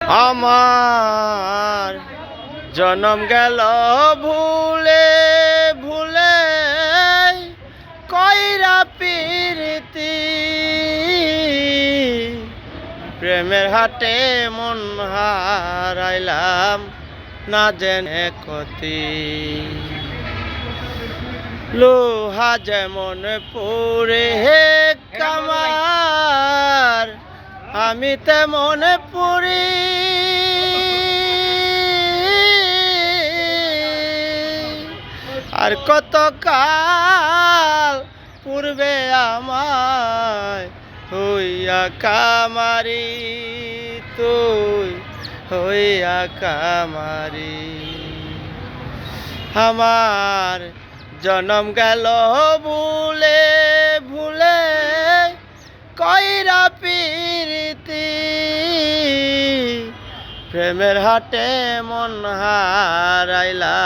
আমার জনম গেল ভুলে ভুলে কইরা প্রীতি প্রেমের হাটে মন হারাইলাম না জেনে ক্ষতি লোহা যেমন পুরে হে কামার আমি তেমন পুরি আর কত কাল পূর্বে আমায় হইয়া কামারি তুই হইয়া কামারি আমার জনম গেল ভুলে ভুলে কইরা প্রীতি প্রেমের হাটে মন হারাইলা।